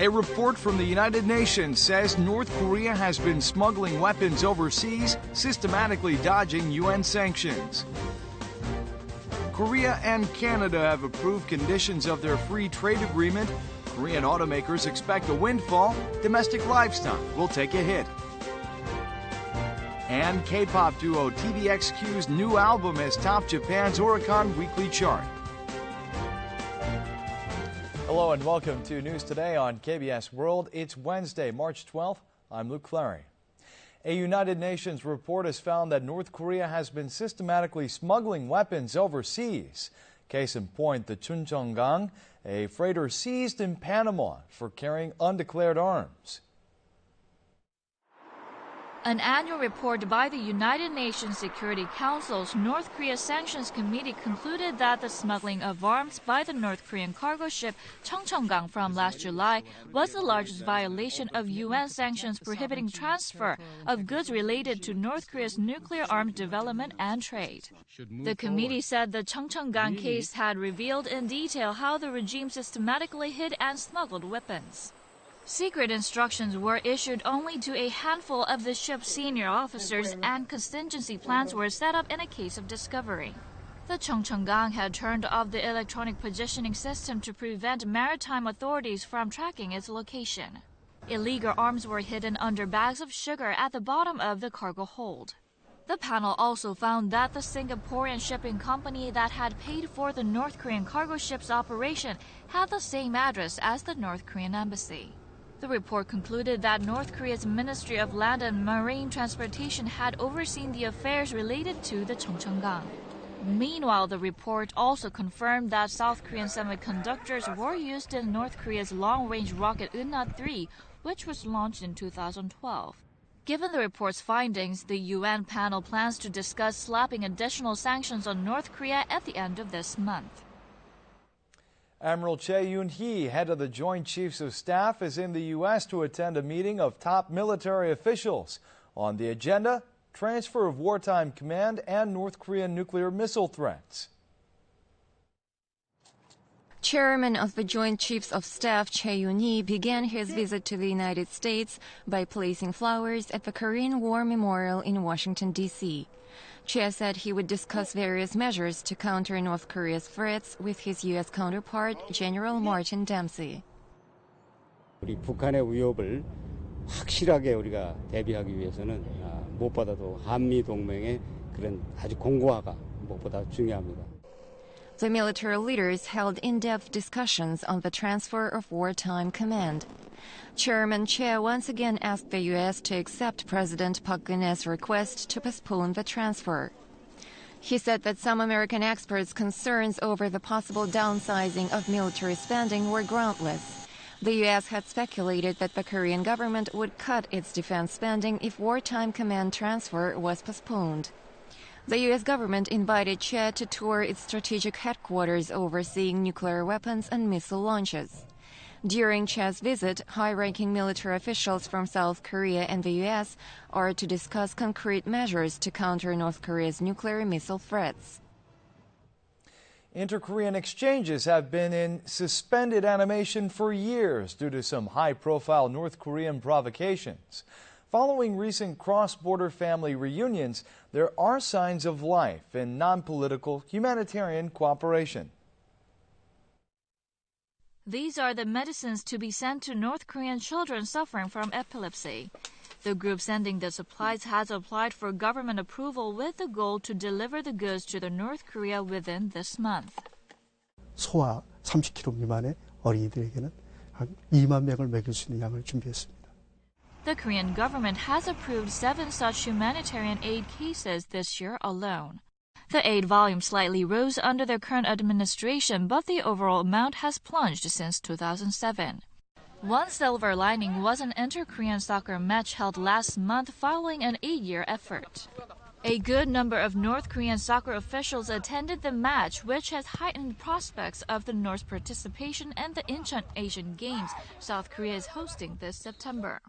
A report from the United Nations says North Korea has been smuggling weapons overseas, systematically dodging UN sanctions. Korea and Canada have approved conditions of their free trade agreement. Korean automakers expect a windfall. Domestic livestock will take a hit. And K-pop duo TVXQ's new album has topped Japan's Oricon weekly chart. Hello and welcome to News Today on KBS World. It's Wednesday, March 12th. I'm Luke Clary. A United Nations report has found that North Korea has been systematically smuggling weapons overseas. Case in point, the Chong Chon Gang, a freighter seized in Panama for carrying undeclared arms. An annual report by the United Nations Security Council's North Korea Sanctions Committee concluded that the smuggling of arms by the North Korean cargo ship Chong Chon Gang from last July was the largest violation of UN sanctions prohibiting transfer of goods related to North Korea's nuclear arms development and trade. The committee said the Chong Chon Gang case had revealed in detail how the regime systematically hid and smuggled weapons. Secret instructions were issued only to a handful of the ship's senior officers, and contingency plans were set up in a case of discovery. The Chong Chon Gang had turned off the electronic positioning system to prevent maritime authorities from tracking its location. Illegal arms were hidden under bags of sugar at the bottom of the cargo hold. The panel also found that the Singaporean shipping company that had paid for the North Korean cargo ship's operation had the same address as the North Korean embassy. The report concluded that North Korea's Ministry of Land and Marine Transportation had overseen the affairs related to the Chong Chon Gang. Meanwhile, the report also confirmed that South Korean semiconductors were used in North Korea's long-range rocket Una-3, which was launched in 2012. Given the report's findings, the UN panel plans to discuss slapping additional sanctions on North Korea at the end of this month. Admiral Chae Yoon-hee, head of the Joint Chiefs of Staff, is in the U.S. to attend a meeting of top military officials. On the agenda, transfer of wartime command and North Korean nuclear missile threats. Chairman of the Joint Chiefs of Staff Chae Yoon-hee began his visit to the United States by placing flowers at the Korean War Memorial in Washington, D.C. Chae said he would discuss various measures to counter North Korea's threats with his U.S. counterpart, General Martin Dempsey. 우리 북한의 위협을 확실하게 우리가 대비하기 위해서는 무엇보다도 한미 동맹의 그런 아주 공고화가 무엇보다 중요합니다. The military leaders held in-depth discussions on the transfer of wartime command. Chairman Chae once again asked the U.S. to accept President Park Geun-hye's request to postpone the transfer. He said that some American experts' concerns over the possible downsizing of military spending were groundless. The U.S. had speculated that the Korean government would cut its defense spending if wartime command transfer was postponed. The U.S. government invited Chae to tour its strategic headquarters overseeing nuclear weapons and missile launches. During Chae's visit, high-ranking military officials from South Korea and the U.S. are to discuss concrete measures to counter North Korea's nuclear missile threats. Inter-Korean exchanges have been in suspended animation for years due to some high-profile North Korean provocations. Following recent cross-border family reunions, there are signs of life in non-political humanitarian cooperation. These are the medicines to be sent to North Korean children suffering from epilepsy. The group sending the supplies has applied for government approval with the goal to deliver the goods to the North Korea within this month. 소아 30kg 미만의 어린이들에게는 한 2만 명을 먹일 수 있는 양을 준비했습니다. The Korean government has approved 7 such humanitarian aid cases this year alone. The aid volume slightly rose under the current administration, but the overall amount has plunged since 2007. One silver lining was an inter-Korean soccer match held last month following an 8-year effort. A good number of North Korean soccer officials attended the match, which has heightened prospects of the North's participation in the Incheon Asian Games South Korea is hosting this September.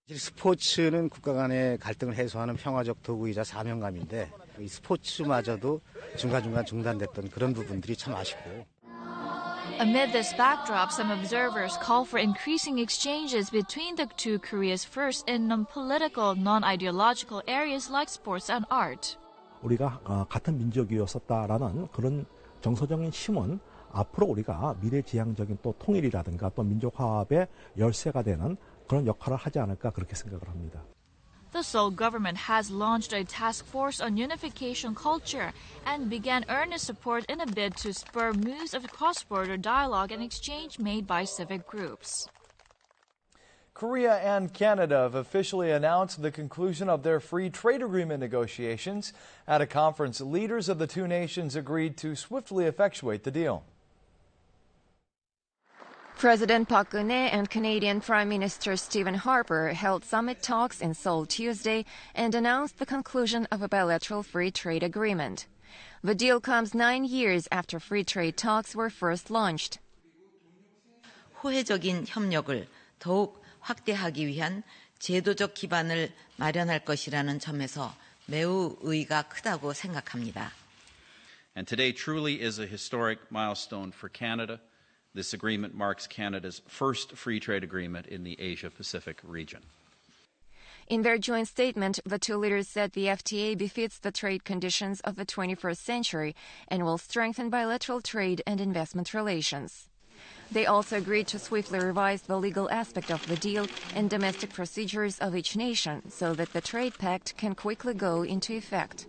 스포츠는 국가 간의 갈등을 해소하는 평화적 도구이자 사명감인데 이 스포츠마저도 중간중간 중단됐던 그런 부분들이 참 아쉽고. Amid this backdrop, some observers call for increasing exchanges between the two Koreas first in non-political, non-ideological areas like sports and art. 우리가 같은 민족이었었다라는 그런 정서적인 힘은 앞으로 우리가 미래지향적인 또 통일이라든가 또 민족화합의 열쇠가 되는 그런 역할을 하지 않을까 그렇게 생각을 합니다. The Seoul government has launched a task force on unification culture and began earnest support in a bid to spur moves of cross-border dialogue and exchange made by civic groups. Korea and Canada have officially announced the conclusion of their free trade agreement negotiations. At a conference, leaders of the two nations agreed to swiftly effectuate the deal. President Park Geun-hye and Canadian Prime Minister Stephen Harper held summit talks in Seoul Tuesday and announced the conclusion of a bilateral free trade agreement. The deal comes 9 years after free trade talks were first launched. 호혜적인 협력을 더욱 확대하기 위한 제도적 기반을 마련할 것이라는 점에서 매우 의의가 크다고 생각합니다. And today truly is a historic milestone for Canada. This agreement marks Canada's first free trade agreement in the Asia-Pacific region. In their joint statement, the two leaders said the FTA befits the trade conditions of the 21st century and will strengthen bilateral trade and investment relations. They also agreed to swiftly revise the legal aspect of the deal and domestic procedures of each nation so that the trade pact can quickly go into effect.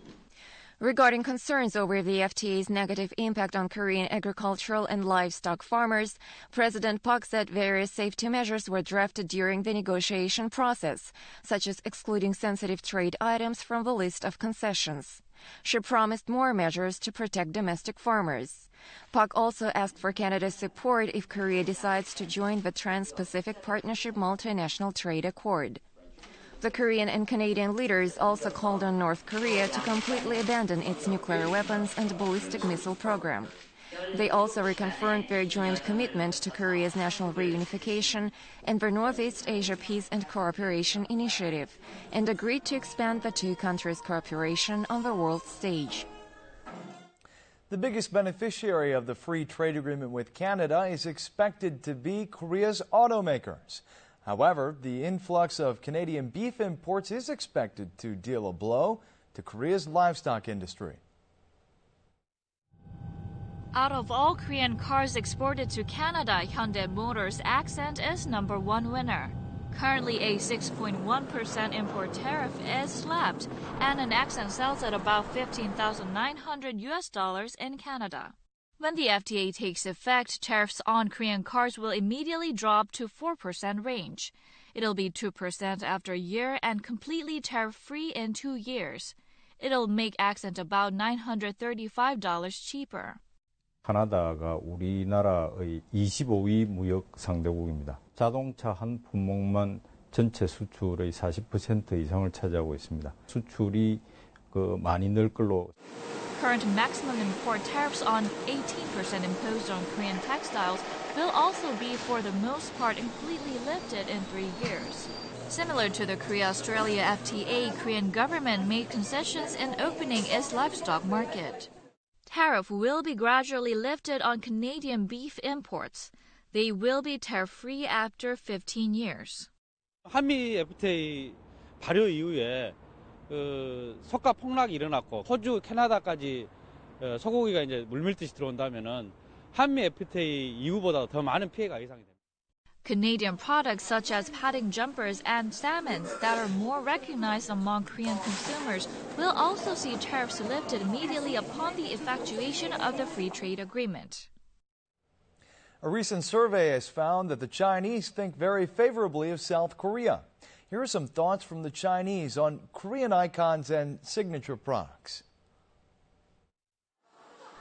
Regarding concerns over the FTA's negative impact on Korean agricultural and livestock farmers, President Park said various safety measures were drafted during the negotiation process, such as excluding sensitive trade items from the list of concessions. She promised more measures to protect domestic farmers. Park also asked for Canada's support if Korea decides to join the Trans-Pacific Partnership Multinational Trade Accord. The Korean and Canadian leaders also called on North Korea to completely abandon its nuclear weapons and ballistic missile program. They also reconfirmed their joint commitment to Korea's national reunification and the Northeast Asia Peace and Cooperation Initiative, and agreed to expand the two countries' cooperation on the world stage. The biggest beneficiary of the free trade agreement with Canada is expected to be Korea's automakers. However, the influx of Canadian beef imports is expected to deal a blow to Korea's livestock industry. Out of all Korean cars exported to Canada, Hyundai Motors' Accent is #1 winner. Currently, a 6.1% import tariff is slapped, and an Accent sells at about $15,900 in Canada. When the FTA takes effect, tariffs on Korean cars will immediately drop to 4% range. It'll be 2% after a year and completely tariff-free in 2 years. It'll make Accent about $935 cheaper. 캐나다가 우리나라의 25위 무역 상대국입니다. 자동차 한 품목만 전체 수출의 40% 이상을 차지하고 있습니다. 수출이 많이 늘 걸로. Current maximum import tariffs on 18% imposed on Korean textiles will also be, for the most part, completely lifted in 3 years. Similar to the Korea-Australia FTA, Korean government made concessions in opening its livestock market. Tariff will be gradually lifted on Canadian beef imports. They will be tariff-free after 15 years. 한미 FTA 발효 이후에 소가 폭락이 일어났고 호주, 캐나다까지 소고기가 이제 물밀듯이 들어온다면은 한미 FTA 이후보다 더 많은 피해가 예상이 됩니다. Canadian products such as padding jumpers and salmons that are more recognized among Korean consumers will also see tariffs lifted immediately upon the effectuation of the free trade agreement. A recent survey has found that the Chinese think very favorably of South Korea. Here are some thoughts from the Chinese on Korean icons and signature products.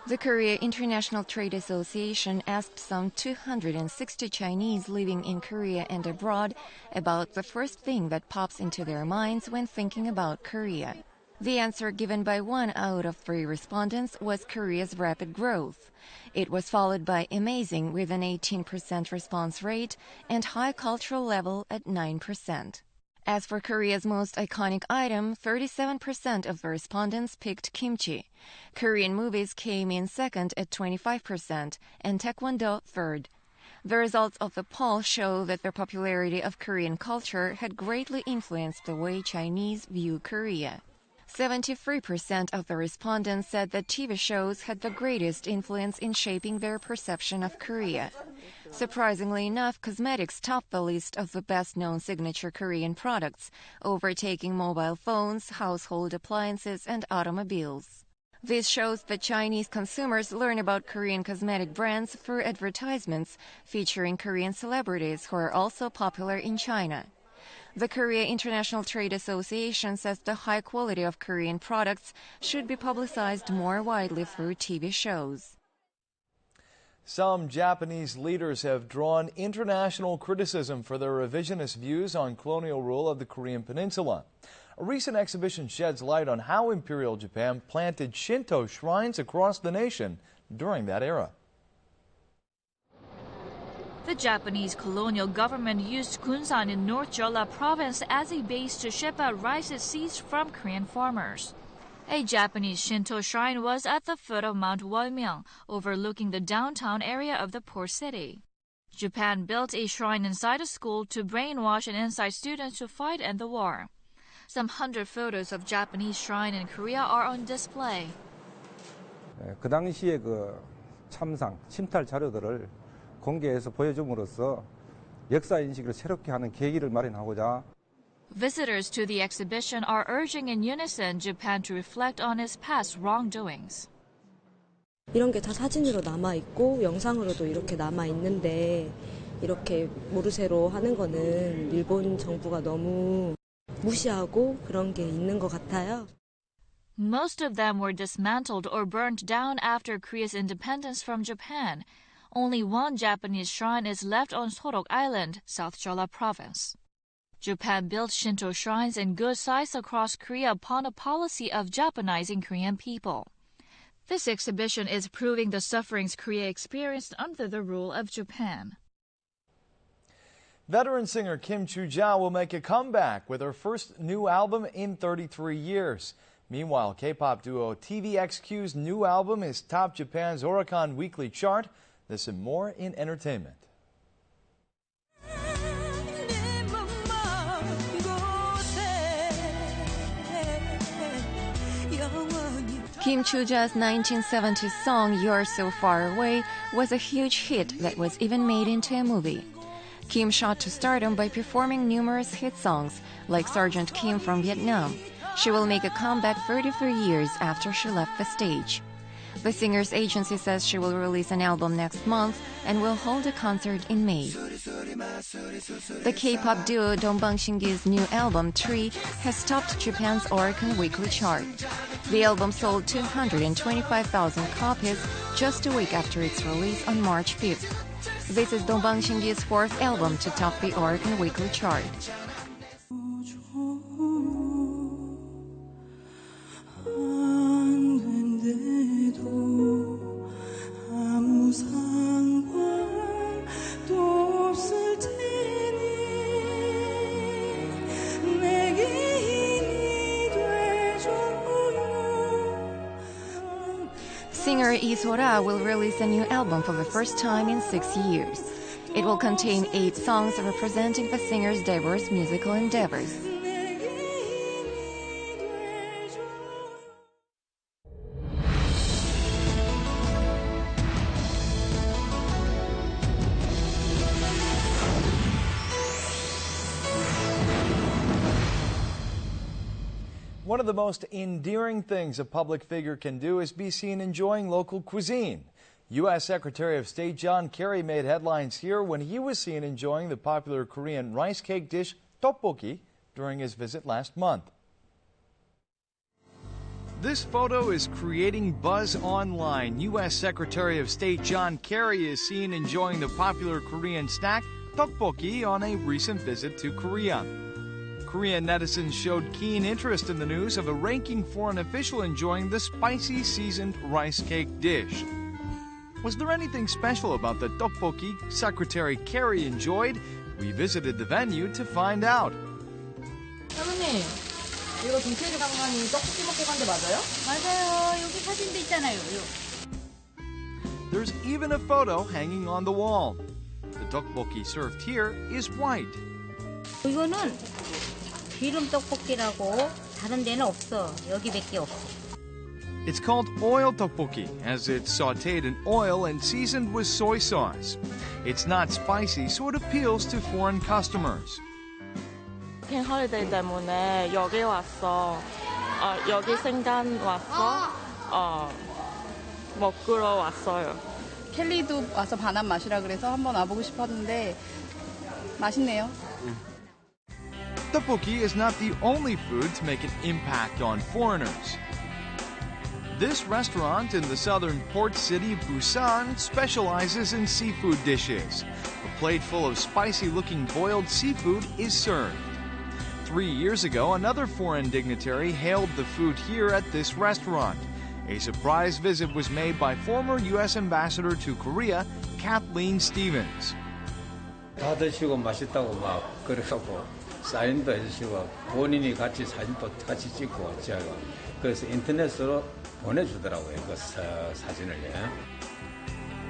The Korea International Trade Association asked some 260 Chinese living in Korea and abroad about the first thing that pops into their minds when thinking about Korea. The answer given by 1 out of 3 respondents was Korea's rapid growth. It was followed by amazing with an 18% response rate and high cultural level at 9%. As for Korea's most iconic item, 37% of the respondents picked kimchi. Korean movies came in second at 25%, and taekwondo third. The results of the poll show that the popularity of Korean culture had greatly influenced the way Chinese view Korea. 73% of the respondents said that TV shows had the greatest influence in shaping their perception of Korea. Surprisingly enough, cosmetics topped the list of the best-known signature Korean products, overtaking mobile phones, household appliances, and automobiles. This shows that Chinese consumers learn about Korean cosmetic brands through advertisements featuring Korean celebrities who are also popular in China. The Korea International Trade Association says the high quality of Korean products should be publicized more widely through TV shows. Some Japanese leaders have drawn international criticism for their revisionist views on colonial rule of the Korean Peninsula. A recent exhibition sheds light on how Imperial Japan planted Shinto shrines across the nation during that era. The Japanese colonial government used Gunsan in North Jeolla province as a base to ship out rice seized from Korean farmers. A Japanese Shinto shrine was at the foot of Mount Wolmyeong, overlooking the downtown area of the poor city. Japan built a shrine inside a school to brainwash and incite students to fight in the war. Some 100 photos of Japanese shrine in Korea are on display. 그 당시에 그 참상, 침탈 자료들을 공개해서 보여줌으로써 역사 인식을 새롭게 하는 계기를 마련하고자. Visitors to the exhibition are urging in unison Japan to reflect on its past wrongdoings. 이런 게 다 사진으로 남아 있고 영상으로도 이렇게 남아 있는데 이렇게 모르쇠로 하는 거는 일본 정부가 너무 무시하고 그런 게 있는 것 같아요. Most of them were dismantled or burnt down after Korea's independence from Japan. Only one Japanese shrine is left on Sorok Island, South Jeolla Province. Japan built Shinto shrines in good size across Korea upon a policy of Japanizing Korean people. This exhibition is proving the sufferings Korea experienced under the rule of Japan. Veteran singer Kim Chu-ja will make a comeback with her first new album in 33 years. Meanwhile, K-pop duo TVXQ's new album is top Japan's Oricon weekly chart. This and more in entertainment. Kim Chu-ja's 1970s song You're So Far Away was a huge hit that was even made into a movie. Kim shot to stardom by performing numerous hit songs like Sergeant Kim from Vietnam. She will make a comeback 33 years after she left the stage. The singer's agency says she will release an album next month and will hold a concert in May. The K-pop duo Dongbang Shingi's new album, Tree, has topped Japan's Oricon weekly chart. The album sold 225,000 copies just a week after its release on March 5th. This is Dongbang Shingi's fourth album to top the Oricon weekly chart. Singer Lee So-ra will release a new album for the first time in 6 years. It will contain 8 songs representing the singer's diverse musical endeavors. One of the most endearing things a public figure can do is be seen enjoying local cuisine. U.S. Secretary of State John Kerry made headlines here when he was seen enjoying the popular Korean rice cake dish tteokbokki during his visit last month. This photo is creating buzz online. U.S. Secretary of State John Kerry is seen enjoying the popular Korean snack tteokbokki on a recent visit to Korea. Korean netizens showed keen interest in the news of a ranking foreign official enjoying the spicy seasoned rice cake dish. Was there anything special about the tteokbokki Secretary Kerry enjoyed? We visited the venue to find out. 어머니, 이거 김태리 강만이 떡볶이 먹고 간 데 맞아요? 맞아요. 여기 사진도 있잖아요. There's even a photo hanging on the wall. The tteokbokki served here is white. 이거는 기름 떡볶이라고 다른 데는 없어. 여기밖에 없어. It's called oil tteokbokki as it's sautéed in oil and seasoned with soy sauce. It's not spicy, so it appeals to foreign customers. 워킹 홀리데이 때문에 여기 왔어. 여기 생간 왔어. 먹으러 왔어요. 켈리도 와서 반환 마시라 그래서 한번 와보고 싶었는데 맛있네요. Tteokbokki is not the only food to make an impact on foreigners. This restaurant in the southern port city, Busan, specializes in seafood dishes. A plate full of spicy-looking boiled seafood is served. 3 years ago, another foreign dignitary hailed the food here at this restaurant. A surprise visit was made by former U.S. Ambassador to Korea, Kathleen Stevens. 다 드시고 맛있다고 막 그래갖고 사인도 해주시고 본인이 같이 사진도 같이 찍고 제가 그래서 인터넷으로 보내주더라고요 그 사진을요.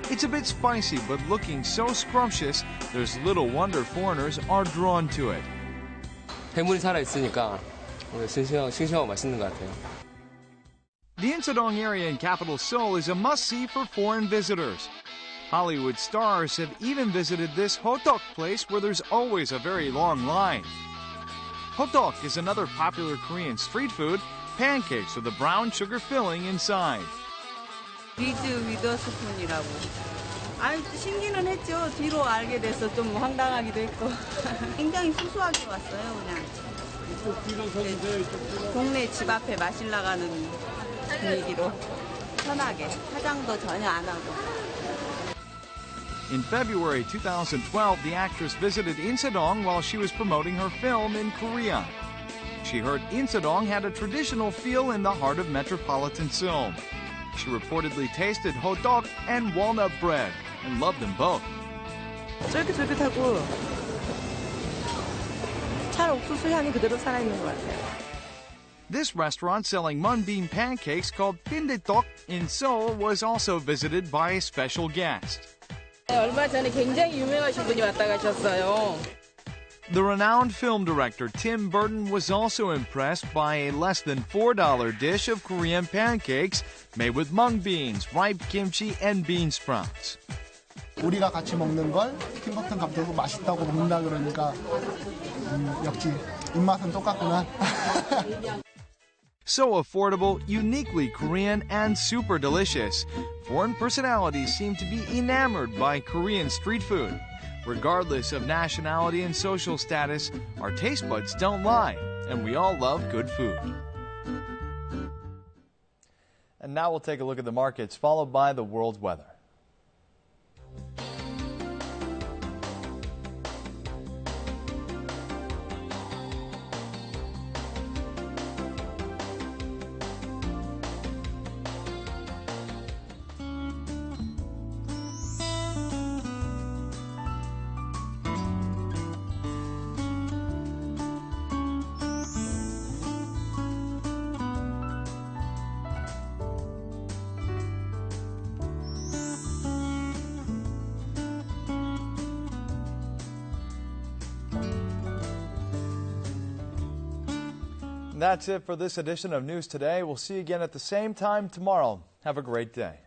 It's a bit spicy, but looking so scrumptious, there's little wonder foreigners are drawn to it. 해물이 살아있으니까 싱싱하고 맛있는 것 같아요. The Insadong area in capital Seoul is a must-see for foreign visitors. Hollywood stars have even visited this hotteok place where there's always a very long line. Hotteok is another popular Korean street food, pancakes with a brown sugar filling inside. 위더 스푼이라고. 신기는 했죠. 뒤로 알게 돼서 좀 황당하기도 했고. 굉장히 수수하게 왔어요, 그냥. 동네 집 앞에 마실 나가는 분위기로 편하게. 화장도 전혀 안 하고. In February 2012, the actress visited Insadong while she was promoting her film in Korea. She heard Insadong had a traditional feel in the heart of metropolitan Seoul. She reportedly tasted hotteok and walnut bread and loved them both. 쫄깃쫄깃하고 찰 옥수수 향이 그대로 살아있는 것 같아요. This restaurant selling mung-bean pancakes called pindaetok in Seoul was also visited by a special guest. 얼마 전에 굉장히 유명하신 분이 왔다 가셨어요. The renowned film director Tim Burton was also impressed by a less than $4 dish of Korean pancakes made with mung beans, ripe kimchi, and bean sprouts. 우리가 같이 먹는 걸 팀 버튼 감독도 맛있다고 먹는다 그러니까 역시 입맛은 똑같구나. So affordable, uniquely Korean, and super delicious. Foreign personalities seem to be enamored by Korean street food. Regardless of nationality and social status, our taste buds don't lie, and we all love good food. And now we'll take a look at the markets, followed by the world's weather. That's it for this edition of News Today. We'll see you again at the same time tomorrow. Have a great day.